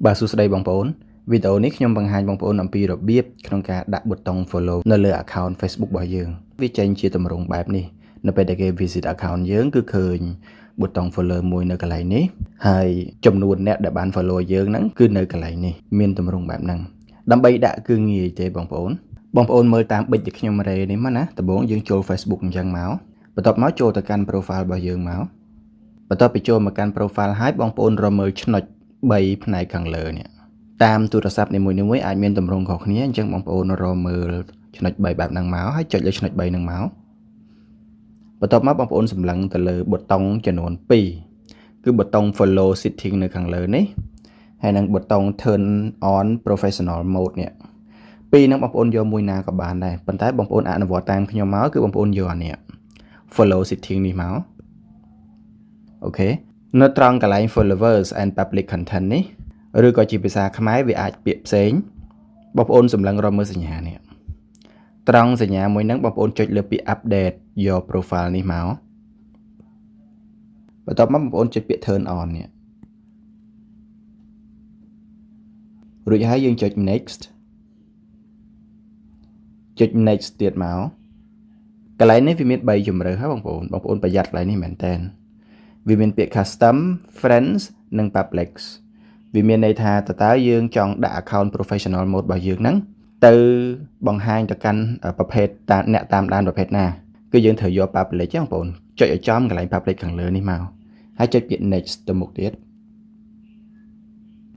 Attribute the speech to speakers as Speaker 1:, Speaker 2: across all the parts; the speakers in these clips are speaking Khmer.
Speaker 1: បាទសួស្តីបងប្អូនវីដេអូនេះខ្ញុំបង្ហាញបងប្អូនអំពីរបៀបក្នុងការដាក់ប៊ូតុង follow នៅលើ account Facebook របស់យើងវាចេញជាទម្រង់បែបនេះនៅពេលដែលគេ visit account យើងគឺឃើញប៊ូតុង follow មួយនៅកន្លែងនេះហើយចំនួនអ្នកដែលបាន follow យើងហ្នឹងគឺនៅកន្លែងនេះមានទម្រង់បែបហ្នឹងដើម្បីដាក់គឺងាយទេបងប្អូនមើលតាមប៊ិចដែលខ្ញុំរេនេះមកណាដំបូងយើងចូល Facebook អញ្ចឹងមកបន្ទាប់មកចូលទៅកាន់ profile របស់យើងមកបន្ទាប់ពីចូលមកកាន់ profile ហើយបងប្អូនរកមើលឆ្នុច3ផ្នែកខាងលើនេះតាមទូរស័ព្ទនីមួយៗអាចមានទម្រង់ខុសគ្នាអញ្ចឹងបងប្អូនរកមើលឆ្នុច3បែបហ្នឹងមកហើយចុចលើឆ្នុច3ហ្នឹងមកបន្ទាប់មកបងប្អូនសម្លឹងទៅលើប៊ូតុងចំនួន2គឺប៊ូតុង follow setting នៅខាងលើនេះហើយនិងប៊ូតុង turn on professional mode នេះពីរហ្នឹងបងប្អូនយកមួយណាក៏បានដែរប៉ុន្តែបងប្អូនអនុវត្តតាមខ្ញុំមកគឺបងប្អូនយកអានេះ follow setting នេះមកអូខេនៅត្រង់កន្លែង followers and public content នេះឬក៏ជាភាសាខ្មែរវាអាចពាក្យផ្សេងបងប្អូនសម្លឹងរកមើលសញ្ញានេះត្រង់សញ្ញាមួយហ្នឹងបងប្អូនចុចលើពាក្យ update your profile នេះមកបន្ទាប់មកបងប្អូនចុចពាក្យ turn on នេះរួចហើយយើងចុច next ចុច next ទៀតមកកន្លែងនេះវាមាន3ជម្រើសហើយបងប្អូនប្រយ័ត្នកន្លែងនេះមែនតើវាមានពាក្យ custom friends និង public វាមានន័យថាតើយើងចង់ដាក់ account professional mode របស់យើងហ្នឹងទៅបង្ហាញទៅកាន់ប្រភេទអ្នកតាមដានប្រភេទណាគឺយើងត្រូវយក public ចឹងបងប្អូនចុចឲ្យចំកន្លែង public ខាងលើនេះមកហើយចុចពាក្យ next ទៅមុខទៀត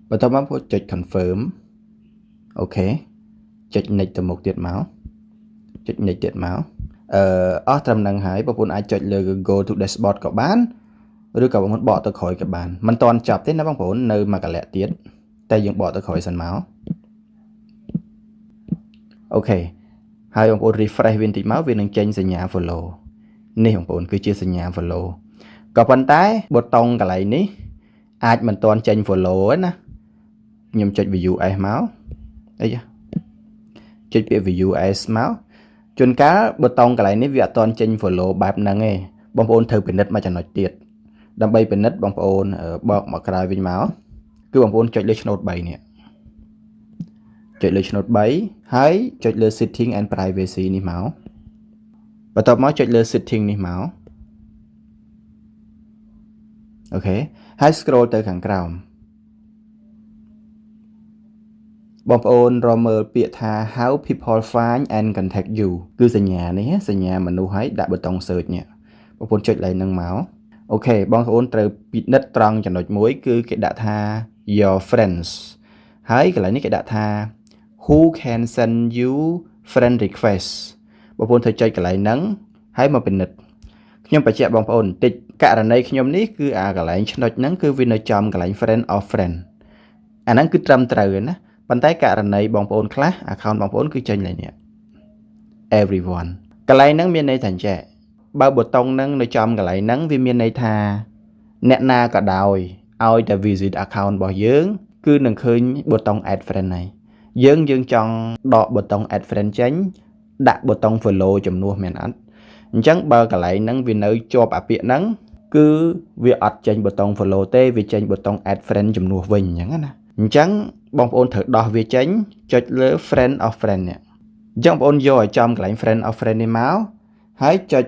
Speaker 1: បន្ទាប់មកបងចុច confirm អូខេចុច next ទៅមុខទៀតមកចុច next ទៀតមកអស់ត្រឹមហ្នឹងហើយបងប្អូនអាចចុចលើ go to dashboard ក៏បានឬក៏បងប្អូនបកទៅក្រោយក៏បានមិនតាន់ចប់ទេណាបងប្អូននៅមួយកន្លែងទៀតតែយើងបកទៅក្រោយសិនមកអូខេហើយបងប្អូន refresh វាបន្តិចមកវានឹងចេញសញ្ញា follow នេះបងប្អូនគឺជាសញ្ញា follow ក៏ប៉ុន្តែប៊ូតុងកន្លែងនេះអាចមិនតាន់ចេញ follow ទេណាខ្ញុំចុច view as មកអីចុចពាក្យ view as មកជួនកាលប៊ូតុងកន្លែងនេះវាអត់តាន់ចេញ follow បែបហ្នឹងទេបងប្អូនត្រូវពិនិត្យមួយចំណុចទៀតដើម្បីពិនិត្យបងប្អូនបកមកក្រោយវិញមកគឺបងប្អូនចុចលើឆ្នូត3នេះចុចលើឆ្នូត3ហើយចុចលើ setting and privacy នេះមកបន្ទាប់មកចុចលើ setting នេះមកអូខេហើយ scroll ទៅខាងក្រោមបងប្អូនរកមើលពាក្យថា how people find and contact you គឺសញ្ញានេះសញ្ញាមនុស្សហើយដាក់ប៊ូតុង search នេះបងប្អូនចុចឡើងនឹងមកអូខេបងប្អូនត្រូវពិនិត្យត្រង់ចំណុចមួយគឺគេដាក់ថា your friends ហើយកន្លែងនេះគេដាក់ថា who can send you friend request បងប្អូនត្រូវចុចកន្លែងហ្នឹងហើយមកពិនិត្យខ្ញុំបញ្ជាក់បងប្អូនបន្តិចករណីខ្ញុំនេះគឺអាកន្លែងឆ្នុចហ្នឹងគឺវានៅចំកន្លែង friend of friend អាហ្នឹងគឺត្រឹមត្រូវណាប៉ុន្តែករណីបងប្អូនខ្លះ account បងប្អូនគឺចេញឡើងនេះ everyone កន្លែងហ្នឹងមានន័យថាអញ្ចឹងបើប៊ូតុងហ្នឹងនៅចំកន្លែងហ្នឹងវាមានន័យថាអ្នកណាក៏ដោយឲ្យតែ visit account របស់យើងគឺនឹងឃើញប៊ូតុង add friend ហើយយើងចង់ដកប៊ូតុង add friend ចេញដាក់ប៊ូតុង follow ជំនួសមែនអត់អញ្ចឹងបើកន្លែងហ្នឹងវានៅជាប់អាពាក្យហ្នឹងគឺវាអត់ចេញប៊ូតុង follow ទេវាចេញប៊ូតុង add friend ជំនួសវិញអញ្ចឹងណាអញ្ចឹងបងប្អូនត្រូវដោះវាចេញចុចលើ friend of friend នេះអញ្ចឹងបងប្អូនយកឲ្យចំកន្លែង friend of friend នេះមកហើយចុច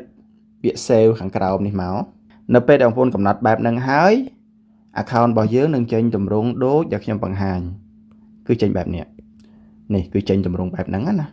Speaker 1: ពាក្យ save ខាងក្រោមនេះមកនៅពេលដែលបងប្អូនកំណត់បែបហ្នឹងហើយ account របស់យើងនឹងចេញទម្រង់ដូចដែលខ្ញុំបង្ហាញគឺចេញបែបនេះនេះគឺចេញទម្រង់បែបហ្នឹងណា